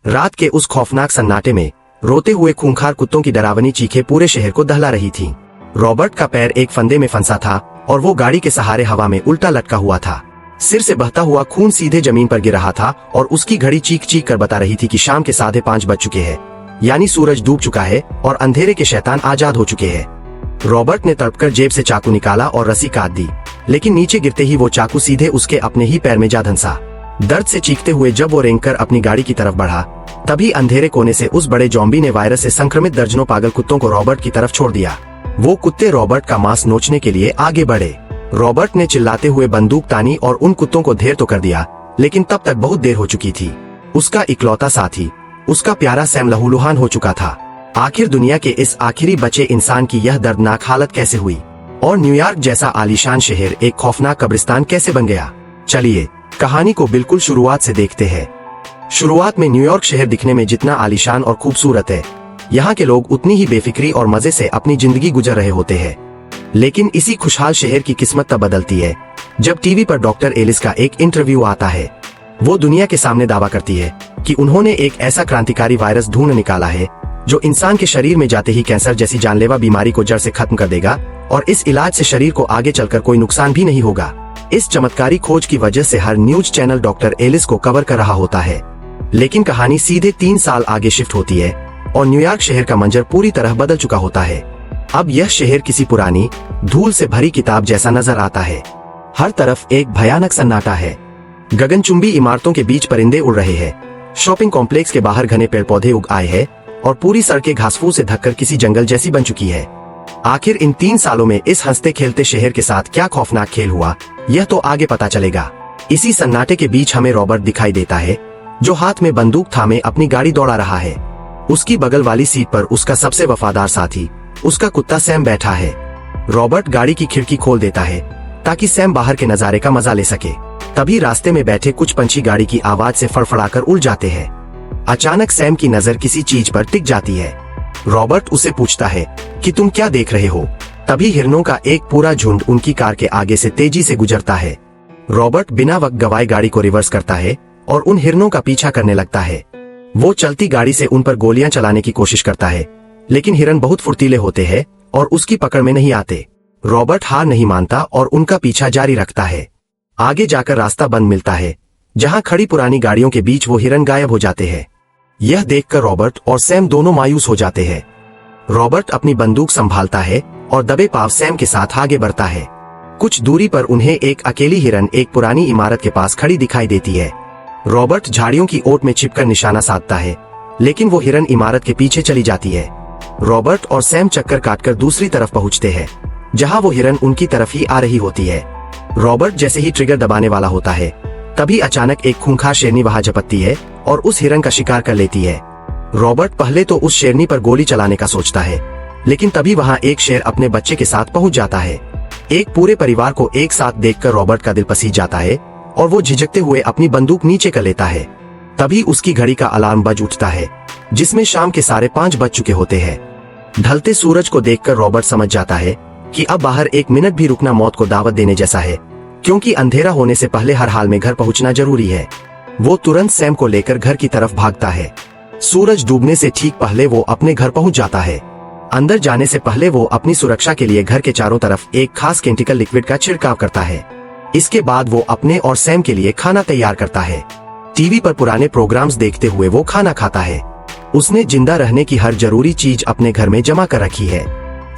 रात के उस खौफनाक सन्नाटे में रोते हुए खूंखार कुत्तों की डरावनी चीखें पूरे शहर को दहला रही थीं। रॉबर्ट का पैर एक फंदे में फंसा था और वो गाड़ी के सहारे हवा में उल्टा लटका हुआ था। सिर से बहता हुआ खून सीधे जमीन पर गिर रहा था और उसकी घड़ी चीख चीख कर बता रही थी कि शाम के 5:30 बज चुके हैं, यानी सूरज डूब चुका है और अंधेरे के शैतान आजाद हो चुके हैं। रॉबर्ट ने तड़पकर जेब से चाकू निकाला और रस्सी काट दी, लेकिन नीचे गिरते ही वो चाकू सीधे उसके अपने ही पैर में जा धंसा। दर्द से चीखते हुए जब वो रेंगकर अपनी गाड़ी की तरफ बढ़ा, तभी अंधेरे कोने से उस बड़े ज़ॉम्बी ने वायरस से संक्रमित दर्जनों पागल कुत्तों को रॉबर्ट की तरफ छोड़ दिया। वो कुत्ते रॉबर्ट का मांस नोचने के लिए आगे बढ़े। रॉबर्ट ने चिल्लाते हुए बंदूक तानी और उन कुत्तों को ढेर तो कर दिया, लेकिन तब तक बहुत देर हो चुकी थी। उसका इकलौता साथी, उसका प्यारा सैम लहूलुहान हो चुका था। आखिर दुनिया के इस आखिरी बचे इंसान की यह दर्दनाक हालत कैसे हुई और न्यूयॉर्क जैसा आलीशान शहर एक खौफनाक कब्रिस्तान कैसे बन गया? चलिए कहानी को बिल्कुल शुरुआत से देखते हैं। शुरुआत में न्यूयॉर्क शहर दिखने में जितना आलीशान और खूबसूरत है, यहाँ के लोग उतनी ही बेफिक्री और मजे से अपनी जिंदगी गुजर रहे होते हैं। लेकिन इसी खुशहाल शहर की किस्मत तब बदलती है जब टीवी पर डॉक्टर एलिस का एक इंटरव्यू आता है। वो दुनिया के सामने दावा करती है कि उन्होंने एक ऐसा क्रांतिकारी वायरस ढूंढ निकाला है जो इंसान के शरीर में जाते ही कैंसर जैसी जानलेवा बीमारी को जड़ से खत्म कर देगा और इस इलाज से शरीर को आगे चलकर कोई नुकसान भी नहीं होगा। इस चमत्कारी खोज की वजह से हर न्यूज चैनल डॉक्टर एलिस को कवर कर रहा होता है। लेकिन कहानी सीधे 3 साल आगे शिफ्ट होती है और न्यूयॉर्क शहर का मंजर पूरी तरह बदल चुका होता है। अब यह शहर किसी पुरानी धूल से भरी किताब जैसा नजर आता है। हर तरफ एक भयानक सन्नाटा है। गगनचुंबी इमारतों के बीच परिंदे उड़ रहे हैं। शॉपिंग कॉम्प्लेक्स के बाहर घने पेड़ पौधे उग आए हैं और पूरी सड़कें घासफूस से ढककर किसी जंगल जैसी बन चुकी है। आखिर इन 3 सालों में इस हंसते खेलते शहर के साथ क्या खौफनाक खेल हुआ, यह तो आगे पता चलेगा। इसी सन्नाटे के बीच हमें रॉबर्ट दिखाई देता है, जो हाथ में बंदूक थामे अपनी गाड़ी दौड़ा रहा है। उसकी बगल वाली सीट पर उसका सबसे वफादार साथी, उसका कुत्ता सैम बैठा है। रॉबर्ट गाड़ी की खिड़की खोल देता है ताकि सैम बाहर के नजारे का मजा ले सके। तभी रास्ते में बैठे कुछ पंछी गाड़ी की आवाज से फड़फड़ाकर उड़ जाते हैं। अचानक सैम की नजर किसी चीज पर टिक जाती है। रॉबर्ट उसे पूछता है कि तुम क्या देख रहे हो? तभी हिरणों का एक पूरा झुंड उनकी कार के आगे से तेजी से गुजरता है। रॉबर्ट बिना वक्त गवाए गाड़ी को रिवर्स करता है और उन हिरणों का पीछा करने लगता है। वो चलती गाड़ी से उन पर गोलियां चलाने की कोशिश करता है, लेकिन हिरण बहुत फुर्तीले होते हैं और उसकी पकड़ में नहीं आते। रॉबर्ट हार नहीं मानता और उनका पीछा जारी रखता है। आगे जाकर रास्ता बंद मिलता है, जहां खड़ी पुरानी गाड़ियों के बीच वो हिरण गायब हो जाते हैं। यह देखकर रॉबर्ट और सैम दोनों मायूस हो जाते हैं। रॉबर्ट अपनी बंदूक संभालता है और दबे पांव सैम के साथ आगे बढ़ता है। कुछ दूरी पर उन्हें एक अकेली हिरण एक पुरानी इमारत के पास खड़ी दिखाई देती है। रॉबर्ट झाड़ियों की ओट में छिपकर निशाना साधता है, लेकिन वो हिरण इमारत के पीछे चली जाती है। रॉबर्ट और सैम चक्कर काटकर दूसरी तरफ पहुंचते हैं, जहां वो हिरण उनकी तरफ ही आ रही होती है। रॉबर्ट जैसे ही ट्रिगर दबाने वाला होता है, तभी अचानक एक खूंखार शेरनी वहां झपटती है और उस हिरण का शिकार कर लेती है। रॉबर्ट पहले तो उस शेरनी पर गोली चलाने का सोचता है, लेकिन तभी वहां एक शेर अपने बच्चे के साथ पहुंच जाता है। एक पूरे परिवार को एक साथ देखकर रॉबर्ट का दिल पसीज जाता है और वो झिझकते हुए अपनी बंदूक नीचे कर लेता है। तभी उसकी घड़ी का अलार्म बज उठता है, जिसमें शाम के 5:30 बज चुके होते हैं। ढलते सूरज को देखकर रॉबर्ट समझ जाता है कि अब बाहर 1 मिनट भी रुकना मौत को दावत देने जैसा है, क्योंकि अंधेरा होने से पहले हर हाल में घर पहुंचना जरूरी है। वो तुरंत सैम को लेकर घर की तरफ भागता है। सूरज डूबने से ठीक पहले वो अपने घर पहुंच जाता है। अंदर जाने से पहले वो अपनी सुरक्षा के लिए घर के चारों तरफ एक खास केमिकल लिक्विड का छिड़काव करता है। इसके बाद वो अपने और सैम के लिए खाना तैयार करता है। टीवी पर पुराने प्रोग्राम्स देखते हुए वो खाना खाता है। उसने जिंदा रहने की हर जरूरी चीज अपने घर में जमा कर रखी है।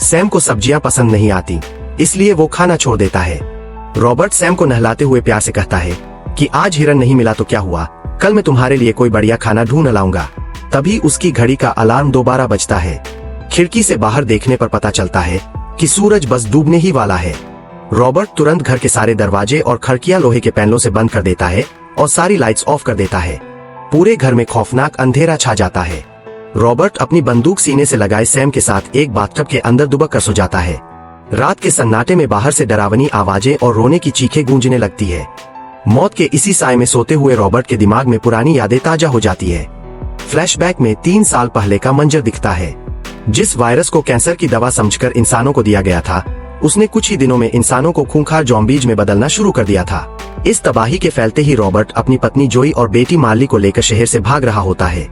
सैम को सब्जियां पसंद नहीं आती, इसलिए वो खाना छोड़ देता है। रॉबर्ट सैम को नहलाते हुए प्यार से कहता है कि आज हिरण नहीं मिला तो क्या हुआ, कल मैं तुम्हारे लिए कोई बढ़िया खाना ढूंढ लाऊंगा। तभी उसकी घड़ी का अलार्म दोबारा बजता है। खिड़की से बाहर देखने पर पता चलता है कि सूरज बस डूबने ही वाला है। रॉबर्ट तुरंत घर के सारे दरवाजे और खिड़कियां लोहे के पैनलों से बंद कर देता है और सारी लाइट्स ऑफ कर देता है। पूरे घर में खौफनाक अंधेरा छा जाता है। रॉबर्ट अपनी बंदूक सीने से लगाए सैम के साथ एक बाथटब के अंदर दुबक कर सो जाता है। रात के सन्नाटे में बाहर से डरावनी आवाजें और रोने की चीखें गूंजने लगती है। मौत के इसी साए में सोते हुए रॉबर्ट के दिमाग में पुरानी यादें ताजा हो जाती है। फ्लैशबैक में 3 साल पहले का मंजर दिखता है। जिस वायरस को कैंसर की दवा समझकर इंसानों को दिया गया था, उसने कुछ ही दिनों में इंसानों को खूंखार ज़ॉम्बीज में बदलना शुरू कर दिया था। इस तबाही के फैलते ही रॉबर्ट अपनी पत्नी जोई और बेटी मार्ली को लेकर शहर से भाग रहा होता है।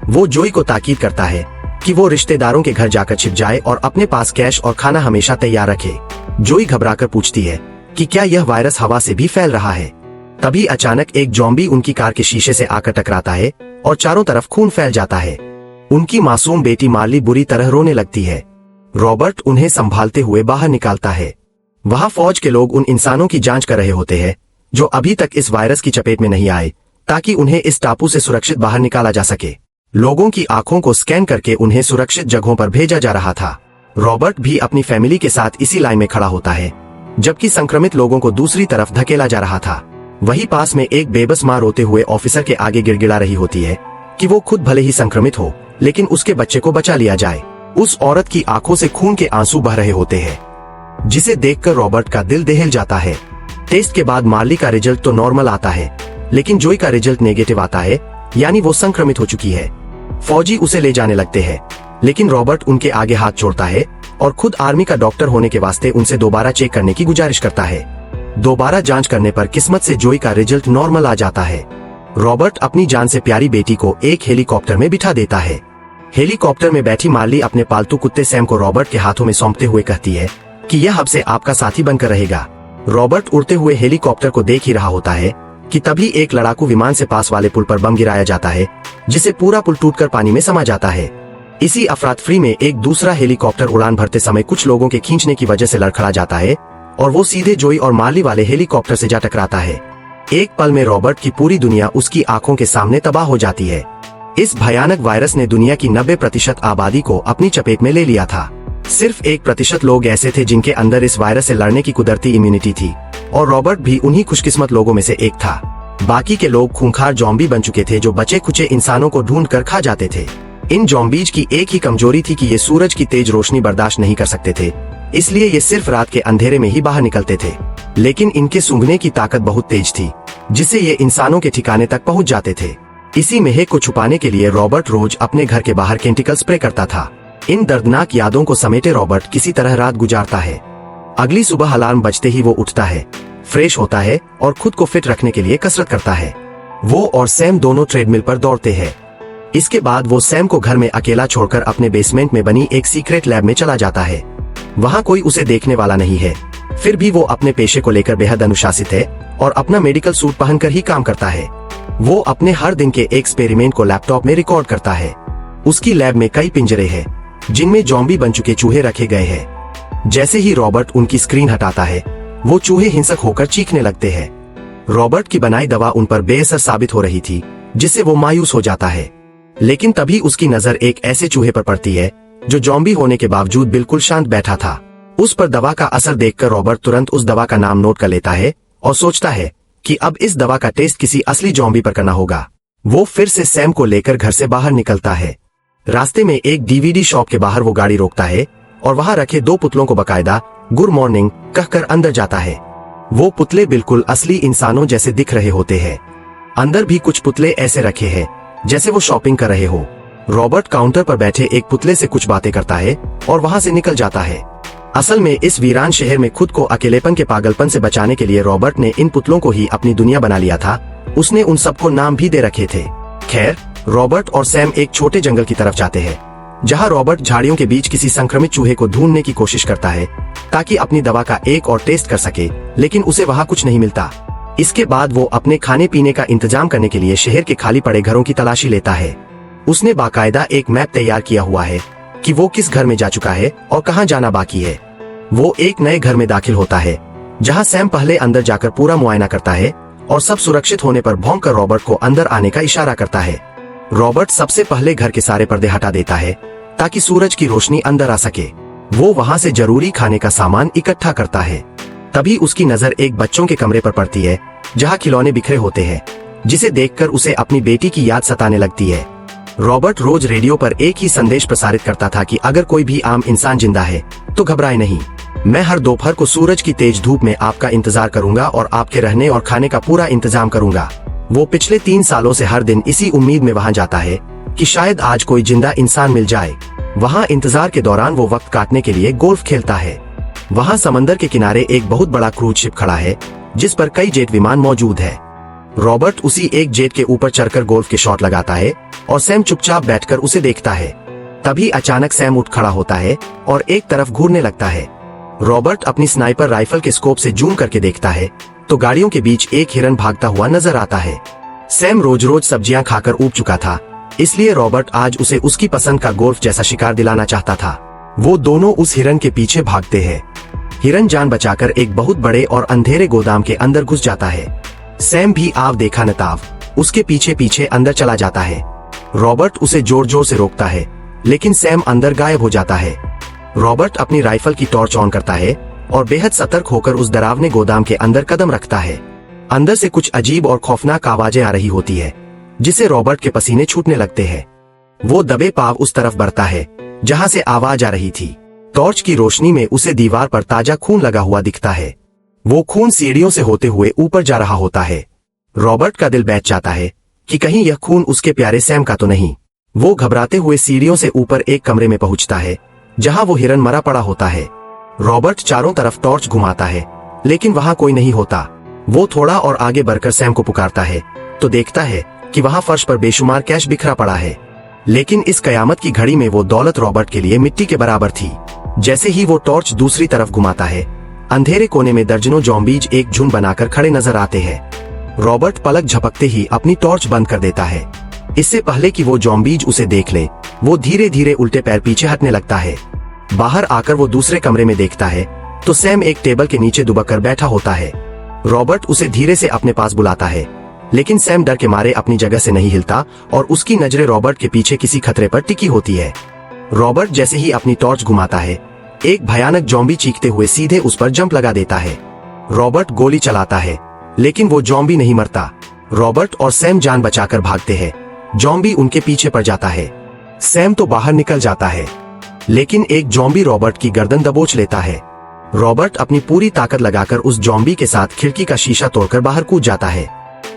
वो जोई को ताकीद करता है कि वो रिश्तेदारों के घर जाकर छिप जाए और अपने पास कैश और खाना हमेशा तैयार रखे। जोई घबराकर पूछती है कि क्या यह वायरस हवा से भी फैल रहा है। तभी अचानक एक ज़ॉम्बी उनकी कार के शीशे से आकर टकराता है और चारों तरफ खून फैल जाता है। उनकी मासूम बेटी मार्ली बुरी तरह रोने लगती है। रॉबर्ट उन्हें संभालते हुए बाहर निकालता है। वहां फौज के लोग उन इंसानों की जांच कर रहे होते हैं जो अभी तक इस वायरस की चपेट में नहीं आए, ताकि उन्हें इस टापू से सुरक्षित बाहर निकाला जा सके। लोगों की आंखों को स्कैन करके उन्हें सुरक्षित जगहों पर भेजा जा रहा था। रॉबर्ट भी अपनी फैमिली के साथ इसी लाइन में खड़ा होता है, जबकि संक्रमित लोगों को दूसरी तरफ धकेला जा रहा था। वहीं पास में एक बेबस मां रोते हुए ऑफिसर के आगे गिड़गिड़ा रही होती है कि वो खुद भले ही संक्रमित हो, लेकिन उसके बच्चे को बचा लिया जाए। उस औरत की आंखों से खून के आंसू बह रहे होते हैं, जिसे देखकर रॉबर्ट का दिल दहल जाता है। टेस्ट के बाद मार्ली का रिजल्ट तो नॉर्मल आता है, लेकिन जोई का रिजल्ट नेगेटिव आता है, यानी वो संक्रमित हो चुकी है। फौजी उसे ले जाने लगते हैं, लेकिन रॉबर्ट उनके आगे हाथ जोड़ता है और खुद आर्मी का डॉक्टर होने के वास्ते उनसे दोबारा चेक करने की गुजारिश करता है। दोबारा जांच करने पर किस्मत से जोई का रिजल्ट नॉर्मल आ जाता है। रॉबर्ट अपनी जान से प्यारी बेटी को एक हेलीकॉप्टर में बिठा देता है। हेलीकॉप्टर में बैठी मार्ली अपने पालतू कुत्ते सैम को रॉबर्ट के हाथों में सौंपते हुए कहती है कि यह अब से आपका साथी बनकर रहेगा। रॉबर्ट उड़ते हुए हेलीकॉप्टर को देख ही रहा होता है कि तभी एक लड़ाकू विमान से पास वाले पुल पर बम गिराया जाता है, जिसे पूरा पुल टूटकर पानी में समा जाता है। इसी अफरातफरी में एक दूसरा हेलीकॉप्टर उड़ान भरते समय कुछ लोगों के खींचने की वजह से लड़खड़ा जाता है और वो सीधे जोई और मार्ली वाले हेलीकॉप्टर से जा टकराता है। एक पल में रॉबर्ट की पूरी दुनिया उसकी आंखों के सामने तबाह हो जाती है। इस भयानक वायरस ने दुनिया की 90% आबादी को अपनी चपेट में ले लिया था। सिर्फ 1% लोग ऐसे थे जिनके अंदर इस वायरस से लड़ने की कुदरती इम्यूनिटी थी, और रॉबर्ट भी उन्हीं खुशकिस्मत लोगों में से एक था। बाकी के लोग खूंखार ज़ॉम्बी बन चुके थे जो बचे खुचे इंसानों को ढूंढ कर खा जाते थे। इन ज़ॉम्बीज की एक ही कमजोरी थी कि ये सूरज की तेज रोशनी बर्दाश्त नहीं कर सकते थे, इसलिए ये सिर्फ रात के अंधेरे में ही बाहर निकलते थे। लेकिन इनके सूंघने की ताकत बहुत तेज थी, जिससे ये इंसानों के ठिकाने तक पहुंच जाते थे। इसी महक को छुपाने के लिए रॉबर्ट रोज अपने घर के बाहर केमिकल स्प्रे करता था। इन दर्दनाक यादों को समेटे रॉबर्ट किसी तरह रात गुजारता है। अगली सुबह अलार्म बजते ही वो उठता है, फ्रेश होता है और खुद को फिट रखने के लिए कसरत करता है। वो और सैम दोनों ट्रेडमिल पर दौड़ते हैं। इसके बाद वो सैम को घर में अकेला छोड़कर अपने बेसमेंट में बनी एक सीक्रेट लैब में चला जाता है। वहाँ कोई उसे देखने वाला नहीं है, फिर भी वो अपने पेशे को लेकर बेहद अनुशासित है और अपना मेडिकल सूट पहनकर ही काम करता है। वो अपने हर दिन के एक्सपेरिमेंट को लैपटॉप में रिकॉर्ड करता है। उसकी लैब में कई पिंजरे हैं, जिनमें ज़ॉम्बी बन चुके चूहे रखे गए हैं। जैसे ही रॉबर्ट उनकी स्क्रीन हटाता है, वो चूहे हिंसक होकर चीखने लगते हैं। रॉबर्ट की बनाई दवा उन पर बेअसर साबित हो रही थी, जिससे वो मायूस हो जाता है। लेकिन तभी उसकी नजर एक ऐसे चूहे पर पड़ती है जो ज़ॉम्बी होने के बावजूद बिल्कुल शांत बैठा था। उस पर दवा का असर देखकर रॉबर्ट तुरंत उस दवा का नाम नोट कर लेता है और सोचता है कि अब इस दवा का टेस्ट किसी असली ज़ॉम्बी पर करना होगा। वो फिर से सैम को लेकर घर से बाहर निकलता है। रास्ते में एक डीवीडी शॉप के बाहर वो गाड़ी रोकता है और वहां रखे 2 पुतलों को बकायदा गुड मॉर्निंग कहकर अंदर जाता है। वो पुतले बिल्कुल असली इंसानों जैसे दिख रहे होते हैं। अंदर भी कुछ पुतले ऐसे रखे हैं जैसे वो शॉपिंग कर रहे हो। रॉबर्ट काउंटर पर बैठे एक पुतले से कुछ बातें करता है और वहां से निकल जाता है। असल में इस वीरान शहर में खुद को अकेलेपन के पागलपन से बचाने के लिए रॉबर्ट ने इन पुतलों को ही अपनी दुनिया बना लिया था। उसने उन सबको नाम भी दे रखे थे। खैर, रॉबर्ट और सैम एक छोटे जंगल की तरफ जाते हैं, जहां रॉबर्ट झाड़ियों के बीच किसी संक्रमित चूहे को ढूंढने की कोशिश करता है ताकि अपनी दवा का एक और टेस्ट कर सके, लेकिन उसे वहां कुछ नहीं मिलता। इसके बाद वो अपने खाने पीने का इंतजाम करने के लिए शहर के खाली पड़े घरों की तलाशी लेता है। उसने बाकायदा एक मैप तैयार किया हुआ है कि वो किस घर में जा चुका है और कहां जाना बाकी है। वो एक नए घर में दाखिल होता है, जहां सैम पहले अंदर जाकर पूरा मुआयना करता है और सब सुरक्षित होने पर भौंक कर रॉबर्ट को अंदर आने का इशारा करता है। रॉबर्ट सबसे पहले घर के सारे पर्दे हटा देता है ताकि सूरज की रोशनी अंदर आ सके। वो वहां से जरूरी खाने का सामान इकट्ठा करता है। तभी उसकी नजर एक बच्चों के कमरे पर पड़ती है, जहां खिलौने बिखरे होते हैं, जिसे देखकर उसे अपनी बेटी की याद सताने लगती है। रॉबर्ट रोज रेडियो पर एक ही संदेश प्रसारित करता था कि अगर कोई भी आम इंसान जिंदा है तो घबराए नहीं। मैं हर दोपहर को सूरज की तेज धूप में आपका इंतजार करूंगा और आपके रहने और खाने का पूरा इंतजाम करूंगा। वो पिछले 3 सालों से हर दिन इसी उम्मीद में वहां जाता है कि शायद आज कोई जिंदा इंसान मिल जाए। वहां इंतजार के दौरान वो वक्त काटने के लिए गोल्फ खेलता है। वहाँ समंदर के किनारे एक बहुत बड़ा क्रूज शिप खड़ा है जिस पर कई जेट विमान मौजूद है। रॉबर्ट उसी एक जेट के ऊपर चढ़कर गोल्फ के शॉट लगाता है और सैम चुपचाप बैठकर उसे देखता है। तभी अचानक सैम उठ खड़ा होता है और एक तरफ घूरने लगता है। रॉबर्ट अपनी स्नाइपर राइफल के स्कोप से जूम करके देखता है तो गाड़ियों के बीच एक हिरन भागता हुआ नजर आता है। सैम रोज रोज सब्जियां खाकर ऊब चुका था, इसलिए रॉबर्ट आज उसे उसकी पसंद का गोल्फ जैसा शिकार दिलाना चाहता था। वो दोनों उस हिरन के पीछे भागते हैं। हिरन जान बचाकर एक बहुत बड़े और अंधेरे गोदाम के अंदर घुस जाता है। सैम भी आव देखा न ताव उसके पीछे पीछे अंदर चला जाता है। रॉबर्ट उसे जोर जोर से रोकता है, लेकिन सैम अंदर गायब हो जाता है। रॉबर्ट अपनी राइफल की टॉर्च ऑन करता है और बेहद सतर्क होकर उस डरावने गोदाम के अंदर कदम रखता है। अंदर से कुछ अजीब और खौफनाक आवाजें आ रही होती है, जिसे रॉबर्ट के पसीने छूटने लगते हैं। वो दबे पाव उस तरफ बढ़ता है जहां से आवाज आ रही थी। टॉर्च की रोशनी में उसे दीवार पर ताजा खून लगा हुआ दिखता है। वो खून सीढ़ियों से होते हुए ऊपर जा रहा होता है। रॉबर्ट का दिल बैठ जाता है कि कहीं यह खून उसके प्यारे सैम का तो नहीं। वो घबराते हुए सीढ़ियों से ऊपर एक कमरे में पहुंचता है जहां वो हिरन मरा पड़ा होता है। रॉबर्ट चारों तरफ टॉर्च घुमाता है, लेकिन वहां कोई नहीं होता। वो थोड़ा और आगे बढ़कर सैम को पुकारता है तो देखता है कि वहां फर्श पर बेशुमार कैश बिखरा पड़ा है, लेकिन इस कयामत की घड़ी में वो दौलत रॉबर्ट के लिए मिट्टी के बराबर थी। जैसे ही वो टॉर्च दूसरी तरफ घुमाता है, अंधेरे कोने में दर्जनों ज़ॉम्बीज एक झुंड बनाकर खड़े नजर आते हैं। रॉबर्ट पलक झपकते ही अपनी टॉर्च बंद कर देता है। इससे पहले कि वो ज़ॉम्बीज उसे देख ले, वो धीरे धीरे उल्टे पैर पीछे हटने लगता है। बाहर आकर वो दूसरे कमरे में देखता है तो सैम एक टेबल के नीचे दुबककर बैठा होता है। रॉबर्ट उसे धीरे से अपने पास बुलाता है, लेकिन सैम डर के मारे अपनी जगह से नहीं हिलता और उसकी नजरें रॉबर्ट के पीछे किसी खतरे पर टिकी होती है। रॉबर्ट जैसे ही अपनी टॉर्च घुमाता है, एक भयानक ज़ॉम्बी चीखते हुए सीधे उस पर जंप लगा देता है। रॉबर्ट गोली चलाता है, लेकिन वो ज़ॉम्बी नहीं मरता। रॉबर्ट और सैम जान बचाकर भागते हैं। ज़ॉम्बी उनके पीछे पड़ जाता है। सैम तो बाहर निकल जाता है, लेकिन एक ज़ॉम्बी रॉबर्ट की गर्दन दबोच लेता है। रॉबर्ट अपनी पूरी ताकत लगाकर उस ज़ॉम्बी के साथ खिड़की का शीशा तोड़कर बाहर कूद जाता है।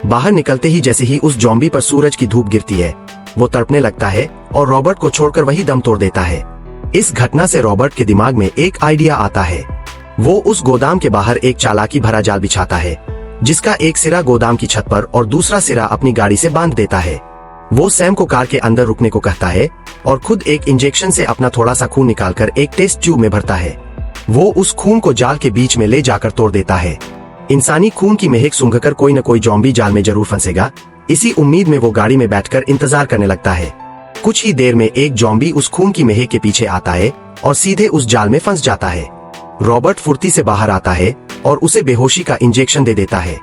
बाहर निकलते ही जैसे ही उस ज़ॉम्बी पर सूरज की धूप गिरती है, वो तड़पने लगता है और रॉबर्ट को छोड़कर वही दम तोड़ देता है। इस घटना से रॉबर्ट के दिमाग में एक आइडिया आता है। वो उस गोदाम के बाहर एक चालाकी भरा जाल बिछाता है, जिसका एक सिरा गोदाम की छत पर और दूसरा सिरा अपनी गाड़ी से बांध देता है। वो सैम को कार के अंदर रुकने को कहता है और खुद एक इंजेक्शन से अपना थोड़ा सा खून निकालकर एक टेस्ट ट्यूब में भरता है। वो उस खून को जाल के बीच में ले जाकर तोड़ देता है। इंसानी खून की महक सूंघकर कोई न कोई ज़ॉम्बी जाल में जरूर फंसेगा। इसी उम्मीद में वो गाड़ी में बैठकर इंतजार करने लगता है। कुछ ही देर में एक ज़ॉम्बी उस खून की महक के पीछे आता है और सीधे उस जाल में फंस जाता है। रॉबर्ट फुर्ती से बाहर आता है और उसे बेहोशी का इंजेक्शन दे देता है।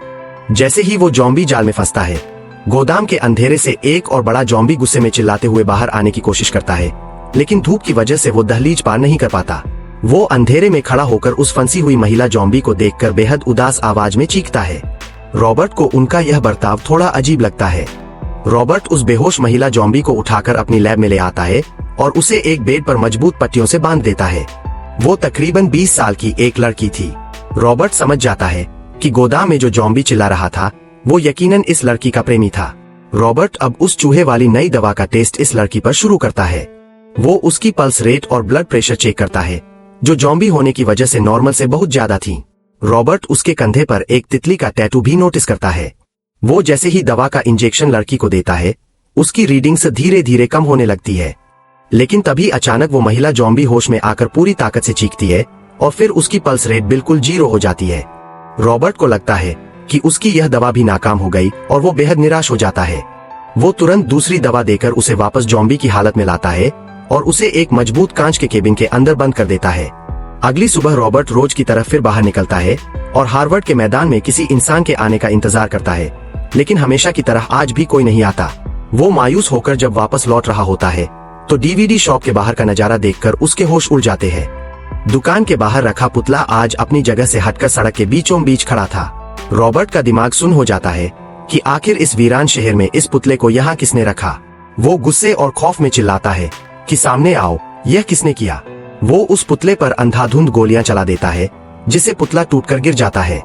जैसे ही वो ज़ॉम्बी जाल में फंसता है, गोदाम के अंधेरे से एक और बड़ा ज़ॉम्बी गुस्से में चिल्लाते हुए बाहर आने की कोशिश करता है, लेकिन धूप की वजह से वो दहलीज पार नहीं कर पाता। वो अंधेरे में खड़ा होकर उस फंसी हुई महिला ज़ॉम्बी को देखकर बेहद उदास आवाज में चीखता है। रॉबर्ट को उनका यह बर्ताव थोड़ा अजीब लगता है। रॉबर्ट उस बेहोश महिला ज़ॉम्बी को उठाकर अपनी लैब में ले आता है और उसे एक बेड पर मजबूत पट्टियों से बांध देता है। वो तकरीबन 20 साल की एक लड़की थी। रॉबर्ट समझ जाता है कि गोदाम में जो ज़ॉम्बी चिल्ला रहा था, वो यकीनन इस लड़की का प्रेमी था। रॉबर्ट अब उस चूहे वाली नई दवा का टेस्ट इस लड़की पर शुरू करता है। वो उसकी पल्स रेट और ब्लड प्रेशर चेक करता है, जो ज़ॉम्बी होने की वजह से नॉर्मल से बहुत ज्यादा थी। रॉबर्ट उसके कंधे पर एक तितली का टैटू भी नोटिस करता है। वो जैसे ही दवा का इंजेक्शन लड़की को देता है, उसकी रीडिंग्स धीरे धीरे कम होने लगती है। लेकिन तभी अचानक वो महिला ज़ॉम्बी होश में आकर पूरी ताकत से चीखती है और फिर उसकी पल्स रेट बिल्कुल 0 हो जाती है। रॉबर्ट को लगता है कि उसकी यह दवा भी नाकाम हो गई और वो बेहद निराश हो जाता है। वो तुरंत दूसरी दवा देकर उसे वापस ज़ॉम्बी की हालत में लाता है और उसे एक मजबूत कांच के केबिन के अंदर बंद कर देता है। अगली सुबह रॉबर्ट रोज की तरफ फिर बाहर निकलता है और हार्वर्ड के मैदान में किसी इंसान के आने का इंतजार करता है, लेकिन हमेशा की तरह आज भी कोई नहीं आता। वो मायूस होकर जब वापस लौट रहा होता है तो डीवीडी शॉप के बाहर का नजारा देखकर उसके होश उड़ जाते हैं। दुकान के बाहर रखा पुतला आज अपनी जगह से हटकर सड़क के बीचों बीच खड़ा था। रॉबर्ट का दिमाग सुन्न हो जाता है कि आखिर इस वीरान शहर में इस पुतले को यहाँ किसने रखा। वो गुस्से और खौफ में चिल्लाता है कि सामने आओ, यह किसने किया। वो उस पुतले पर अंधाधुंध गोलियां चला देता है, जिससे पुतला टूटकर गिर जाता है।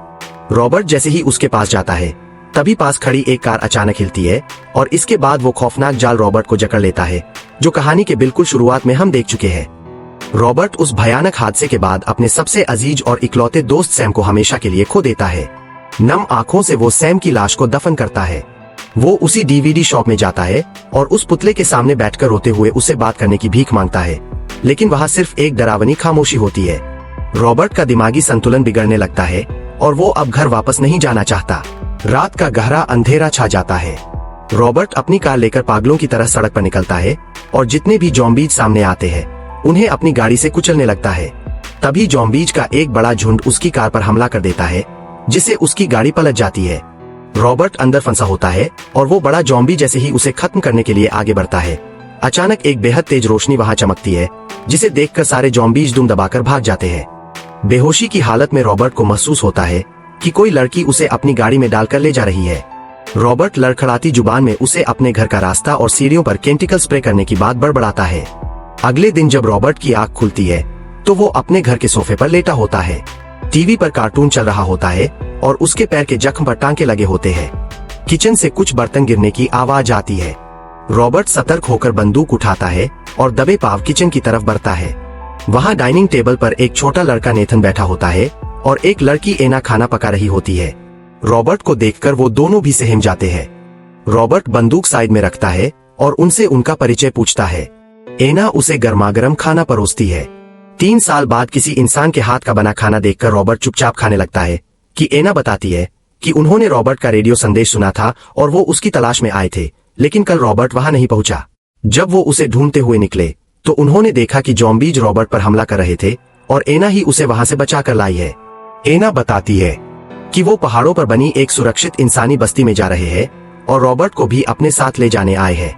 रॉबर्ट जैसे ही उसके पास जाता है, तभी पास खड़ी एक कार अचानक हिलती है और इसके बाद वो खौफनाक जाल रॉबर्ट को जकड़ लेता है, जो कहानी के बिल्कुल शुरुआत में हम देख चुके हैं। रॉबर्ट उस भयानक हादसे के बाद अपने सबसे अजीज और इकलौते दोस्त सैम को हमेशा के लिए खो देता है। नम आंखों से वो सैम की लाश को दफन करता है। वो उसी डीवीडी शॉप में जाता है और उस पुतले के सामने बैठकर रोते हुए उससे बात करने की भीख मांगता है, लेकिन वहाँ सिर्फ एक डरावनी खामोशी होती है। रॉबर्ट का दिमागी संतुलन बिगड़ने लगता है और वो अब घर वापस नहीं जाना चाहता। रात का गहरा अंधेरा छा जाता है। रॉबर्ट अपनी कार लेकर पागलों की तरह सड़क पर निकलता है और जितने भी ज़ॉम्बीज सामने आते हैं उन्हें अपनी गाड़ी से कुचलने लगता है। तभी ज़ॉम्बीज का एक बड़ा झुंड उसकी कार पर हमला कर देता है, जिससे उसकी गाड़ी पलट जाती है। रॉबर्ट अंदर फंसा होता है और वो बड़ा ज़ॉम्बी जैसे ही उसे खत्म करने के लिए आगे बढ़ता है, अचानक एक बेहद तेज रोशनी वहां चमकती है, जिसे देखकर सारे ज़ॉम्बीज दुम दबाकर भाग जाते हैं। बेहोशी की हालत में रॉबर्ट को महसूस होता है कि कोई लड़की उसे अपनी गाड़ी में डालकर ले जा रही है। रॉबर्ट लड़खड़ाती जुबान में उसे अपने घर का रास्ता और सीढ़ियों पर केमिकल स्प्रे करने की बात बड़बड़ाता है। अगले दिन जब रॉबर्ट की आंख खुलती है तो वो अपने घर के सोफे पर लेटा होता है। टीवी पर कार्टून चल रहा होता है और उसके पैर के जख्म पर टांके लगे होते हैं। किचन से कुछ बर्तन गिरने की आवाज आती है। रॉबर्ट सतर्क होकर बंदूक उठाता है और दबे पाव किचन की तरफ बढ़ता है। वहाँ डाइनिंग टेबल पर एक छोटा लड़का नेथन बैठा होता है और एक लड़की एना खाना पका रही होती है। रॉबर्ट को देखकर वो दोनों भी सहम जाते हैं। रॉबर्ट बंदूक साइड में रखता है और उनसे उनका परिचय पूछता है। एना उसे गर्मागर्म खाना परोसती है। 3 साल बाद किसी इंसान के हाथ का बना खाना देखकर रॉबर्ट चुपचाप खाने लगता है कि एना बताती है कि उन्होंने रॉबर्ट का रेडियो संदेश सुना था और वो उसकी तलाश में आए थे, लेकिन कल रॉबर्ट वहां नहीं पहुंचा। जब वो उसे ढूंढते हुए निकले तो उन्होंने देखा कि ज़ॉम्बीज रॉबर्ट पर हमला कर रहे थे और एना ही उसे वहां से बचा कर लाई है। एना बताती है कि वो पहाड़ों पर बनी एक सुरक्षित इंसानी बस्ती में जा रहे हैं और रॉबर्ट को भी अपने साथ ले जाने आए हैं।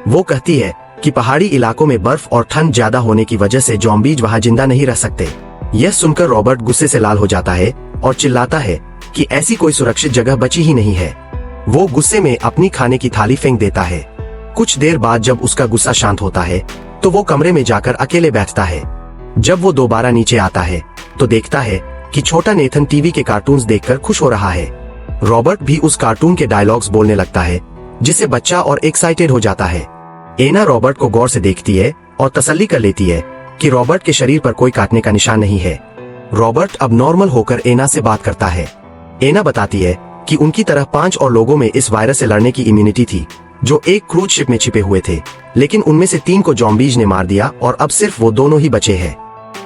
वो कहती है कि पहाड़ी इलाकों में बर्फ और ठंड ज्यादा होने की वजह से ज़ॉम्बीज वहां जिंदा नहीं रह सकते। यह सुनकर रॉबर्ट गुस्से से लाल हो जाता है और चिल्लाता है कि ऐसी कोई सुरक्षित जगह बची ही नहीं है। वो गुस्से में अपनी खाने की थाली फेंक देता है। कुछ देर बाद जब उसका गुस्सा शांत होता है तो वो कमरे में जाकर अकेले बैठता है। जब वो दोबारा नीचे आता है तो देखता है कि छोटा नेथन टीवी के कार्टून्स देखकर खुश हो रहा है। रॉबर्ट भी उस कार्टून के डायलॉग्स बोलने लगता है, जिससे बच्चा और एक्साइटेड हो जाता है। एना रॉबर्ट को गौर से देखती है और तसल्ली कर लेती है कि रॉबर्ट के शरीर पर कोई काटने का निशान नहीं है। रॉबर्ट अब नॉर्मल होकर एना से बात करता है। एना बताती है कि उनकी तरह 5 और लोगों में इस वायरस से लड़ने की इम्यूनिटी थी, जो एक क्रूज शिप में छिपे हुए थे, लेकिन उनमें से 3 को ज़ॉम्बीज ने मार दिया और अब सिर्फ वो दोनों ही बचे हैं।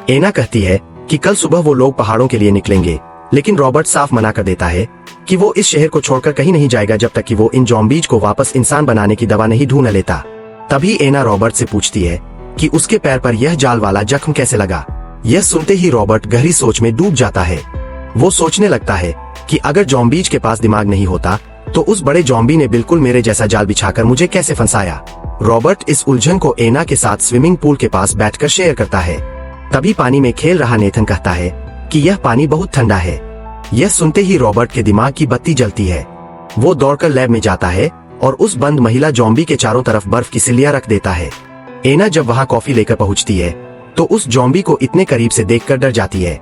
एना कहती है कि कल सुबह वो लोग पहाड़ों के लिए निकलेंगे, लेकिन रॉबर्ट साफ मना कर देता है कि वो इस शहर को छोड़कर कहीं नहीं जाएगा जब तक कि वो इन ज़ॉम्बीज को वापस इंसान बनाने की दवा नहीं ढूंढ लेता। तभी एना रॉबर्ट से पूछती है कि उसके पैर पर यह जाल वाला जख्म कैसे लगा। यह सुनते ही रॉबर्ट गहरी सोच में डूब जाता है। वो सोचने लगता है कि अगर ज़ॉम्बीज के पास दिमाग नहीं होता तो उस बड़े ज़ॉम्बी ने बिल्कुल मेरे जैसा जाल बिछाकर मुझे कैसे फंसाया। रॉबर्ट इस उलझन को एना के साथ स्विमिंग पूल के पास बैठकर शेयर करता है। तभी पानी में खेल रहा नेथन कहता है कि यह पानी बहुत ठंडा है। यह सुनते ही रॉबर्ट के दिमाग की बत्ती जलती है। वो दौड़कर लैब में जाता है और उस बंद महिला ज़ॉम्बी के चारों तरफ बर्फ की सिल्लियां रख देता है। एना जब वहां कॉफी लेकर पहुंचती है तो उस ज़ॉम्बी को इतने करीब से देखकर डर जाती है।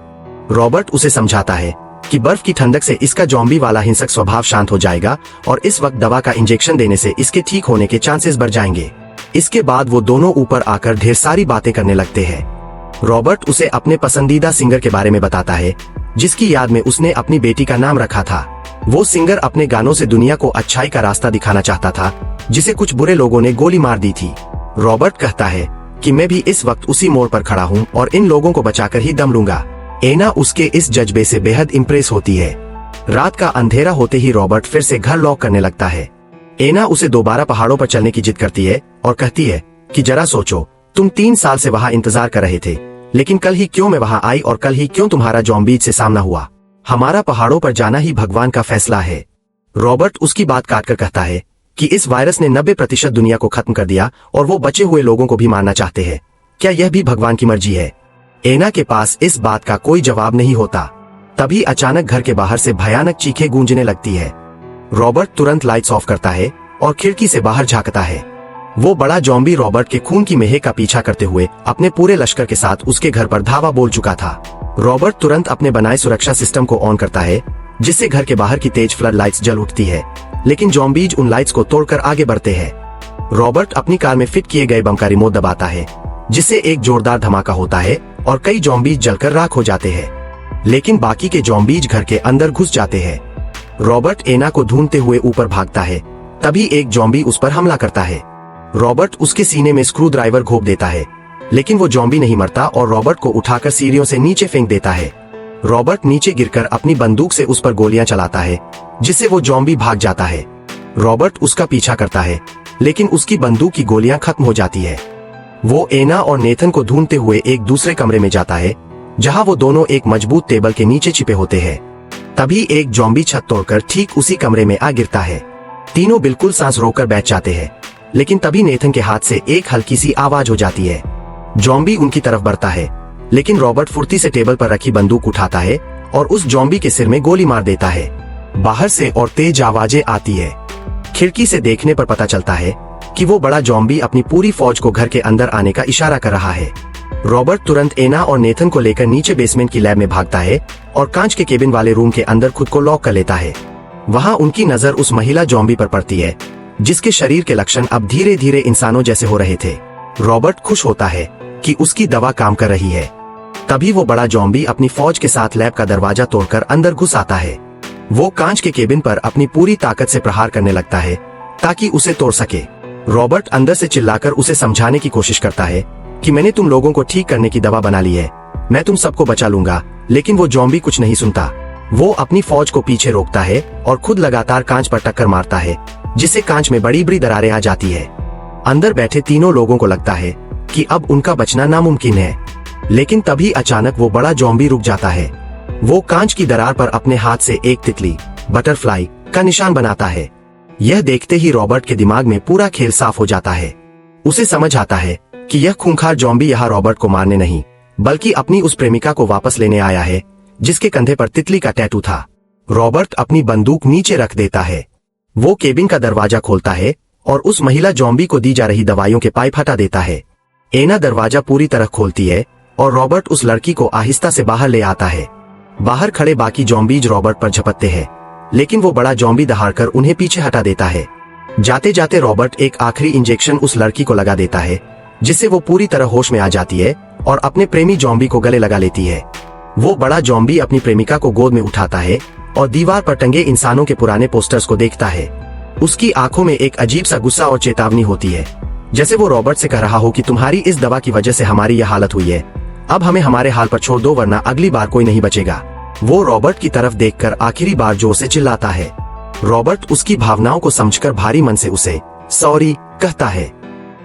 रॉबर्ट उसे समझाता है कि बर्फ की ठंडक से इसका ज़ॉम्बी वाला हिंसक स्वभाव शांत हो जाएगा और इस वक्त दवा का इंजेक्शन देने से इसके ठीक होने के चांसेस बढ़ जाएंगे। इसके बाद वो दोनों ऊपर आकर ढेर सारी बातें करने लगते हैं। रॉबर्ट उसे अपने पसंदीदा सिंगर के बारे में बताता है, जिसकी याद में उसने अपनी बेटी का नाम रखा था। वो सिंगर अपने गानों से दुनिया को अच्छाई का रास्ता दिखाना चाहता था, जिसे कुछ बुरे लोगों ने गोली मार दी थी। रॉबर्ट कहता है कि मैं भी इस वक्त उसी मोड़ पर खड़ा हूँ और इन लोगों को बचाकर ही दम लूंगा। एना उसके इस जज्बे से बेहद इम्प्रेस होती है। रात का अंधेरा होते ही रॉबर्ट फिर से घर लॉक करने लगता है। एना उसे दोबारा पहाड़ों पर चलने की जिद करती है और कहती है कि जरा सोचो, तुम 3 साल से वहाँ इंतजार कर रहे थे, लेकिन कल ही क्यों मैं वहाँ आई और कल ही क्यों तुम्हारा ज़ॉम्बीज से सामना हुआ। हमारा पहाड़ों पर जाना ही भगवान का फैसला है। रॉबर्ट उसकी बात काटकर कहता है कि इस वायरस ने 90% दुनिया को खत्म कर दिया और वो बचे हुए लोगों को भी मारना चाहते हैं। क्या यह भी भगवान की मर्जी है? एना के पास इस बात का कोई जवाब नहीं होता। तभी अचानक घर के बाहर से भयानक चीखें गूंजने लगती है। रॉबर्ट तुरंत लाइट्स ऑफ करता है और खिड़की से बाहर झांकता है। वो बड़ा ज़ॉम्बी रॉबर्ट के खून की मेह का पीछा करते हुए अपने पूरे लश्कर के साथ उसके घर पर धावा बोल चुका था। रॉबर्ट तुरंत अपने बनाए सुरक्षा सिस्टम को ऑन करता है, जिससे घर के बाहर की तेज फ्लड लाइट्स जल उठती है, लेकिन ज़ॉम्बीज उन लाइट्स को तोड़कर आगे बढ़ते हैं। रॉबर्ट अपनी कार में फिट किए गए बम का रिमोट दबाता है, जिससे एक जोरदार धमाका होता है और कई ज़ॉम्बीज जलकर राख हो जाते हैं। लेकिन बाकी के ज़ॉम्बीज घर के अंदर घुस जाते हैं। रॉबर्ट एना को ढूंढते हुए ऊपर भागता है, तभी एक ज़ॉम्बी उस पर हमला करता है। रॉबर्ट उसके सीने में स्क्रू ड्राइवर घोंप देता है, लेकिन वो ज़ॉम्बी नहीं मरता और रॉबर्ट को उठाकर सीढ़ियों से नीचे फेंक देता है। रॉबर्ट नीचे गिरकर अपनी बंदूक से उस पर गोलियां चलाता है, जिससे वो ज़ॉम्बी भाग जाता है। रॉबर्ट उसका पीछा करता है, लेकिन उसकी बंदूक की गोलियां खत्म हो जाती है। वो एना और नेथन को ढूंढते हुए एक दूसरे कमरे में जाता है, जहां वो दोनों एक मजबूत टेबल के नीचे छिपे होते हैं। तभी एक ज़ॉम्बी छत तोड़कर ठीक उसी कमरे में आ गिरता है। तीनों बिल्कुल सांस रोककर बैठ जाते हैं, लेकिन तभी नेथन के हाथ से एक हल्की सी आवाज हो जाती है। ज़ॉम्बी उनकी तरफ बढ़ता है, लेकिन रॉबर्ट फुर्ती से टेबल पर रखी बंदूक उठाता है और उस ज़ॉम्बी के सिर में गोली मार देता है। बाहर से और तेज आवाजें आती है। खिड़की से देखने पर पता चलता है कि वो बड़ा ज़ॉम्बी अपनी पूरी फौज को घर के अंदर आने का इशारा कर रहा है। रॉबर्ट तुरंत एना और नेथन को लेकर नीचे बेसमेंट की लैब में भागता है और कांच के केबिन वाले रूम के अंदर खुद को लॉक कर लेता है। वहां उनकी नजर उस महिला ज़ॉम्बी पर पड़ती है, जिसके शरीर के लक्षण अब धीरे धीरे इंसानों जैसे हो रहे थे। रॉबर्ट खुश होता है कि उसकी दवा काम कर रही है। तभी वो बड़ा ज़ॉम्बी अपनी फौज के साथ लैब का दरवाजा तोड़कर अंदर घुस आता है। वो कांच के केबिन पर अपनी पूरी ताकत से प्रहार करने लगता है ताकि उसे तोड़ सके। रॉबर्ट अंदर से चिल्लाकर उसे समझाने की कोशिश करता है कि मैंने तुम लोगों को ठीक करने की दवा बना ली है, मैं तुम सबको बचा लूंगा। लेकिन वो ज़ॉम्बी कुछ नहीं सुनता। वो अपनी फौज को पीछे रोकता है और खुद लगातार कांच पर टक्कर मारता है, जिससे कांच में बड़ी बड़ी दरारें आ जाती है। अंदर बैठे तीनों लोगों को लगता है कि अब उनका बचना नामुमकिन है। लेकिन तभी अचानक वो बड़ा ज़ॉम्बी रुक जाता है। वो कांच की दरार पर अपने हाथ से एक तितली, बटरफ्लाई का निशान बनाता है। यह देखते ही रॉबर्ट के दिमाग में पूरा खेल साफ हो जाता है। उसे समझ आता है कि यह खूंखार ज़ॉम्बी यहाँ रॉबर्ट को मारने नहीं, बल्कि अपनी उस प्रेमिका को वापस लेने आया है, जिसके कंधे पर तितली का टैटू था। रॉबर्ट अपनी बंदूक नीचे रख देता है। वो केबिन का दरवाजा खोलता है और उस महिला ज़ॉम्बी को दी जा रही दवाइयों के पाइप हटा देता है। एना दरवाजा पूरी तरह खोलती है और रॉबर्ट उस लड़की को आहिस्ता से बाहर ले आता है। बाहर खड़े बाकी ज़ॉम्बीज रॉबर्ट पर झपटते हैं, लेकिन वो बड़ा ज़ॉम्बी दहाड़कर उन्हें पीछे हटा देता है। जाते जाते रॉबर्ट एक आखिरी इंजेक्शन उस लड़की को लगा देता है, जिससे वो पूरी तरह होश में आ जाती है और अपने प्रेमी ज़ॉम्बी को गले लगा लेती है। वो बड़ा ज़ॉम्बी अपनी प्रेमिका को गोद में उठाता है और दीवार पर टंगे इंसानों के पुराने पोस्टर्स को देखता है। उसकी आंखों में एक अजीब सा गुस्सा और चेतावनी होती है, जैसे वो रॉबर्ट से कह रहा हो कि तुम्हारी इस दवा की वजह से हमारी यह हालत हुई है। अब हमें हमारे हाल पर छोड़ दो, वरना अगली बार कोई नहीं बचेगा। वो रॉबर्ट की तरफ देखकर आखिरी बार जोर से चिल्लाता है। रॉबर्ट उसकी भावनाओं को समझकर भारी मन से उसे सॉरी कहता है।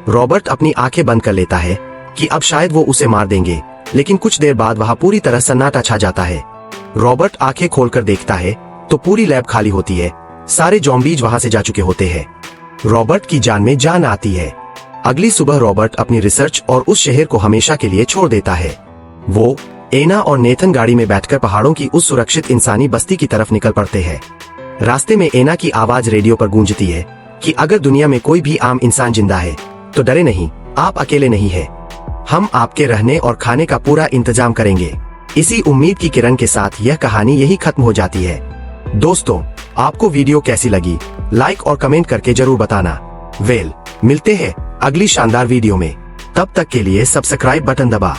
रॉबर्ट अपनी आंखें बंद कर लेता है कि अब शायद वो उसे मार देंगे, लेकिन कुछ देर बाद वहां पूरी तरह सन्नाटा छा जाता है। रॉबर्ट आंखें खोलकर देखता है तो पूरी लैब खाली होती है। सारे ज़ॉम्बीज वहां से जा चुके होते हैं। रॉबर्ट की जान में जान आती है। अगली सुबह रॉबर्ट अपनी रिसर्च और उस शहर को हमेशा के लिए छोड़ देता है। वो एना और नेथन गाड़ी में बैठकर पहाड़ों की उस सुरक्षित इंसानी बस्ती की तरफ निकल पड़ते हैं। रास्ते में एना की आवाज रेडियो पर गूंजती है कि अगर दुनिया में कोई भी आम इंसान जिंदा है तो डरे नहीं, आप अकेले नहीं हैं। हम आपके रहने और खाने का पूरा इंतजाम करेंगे। इसी उम्मीद की किरण के साथ यह कहानी यही खत्म हो जाती है। दोस्तों, आपको वीडियो कैसी लगी लाइक और कमेंट करके जरूर बताना। मिलते हैं अगली शानदार वीडियो में। तब तक के लिए सब्सक्राइब बटन दबा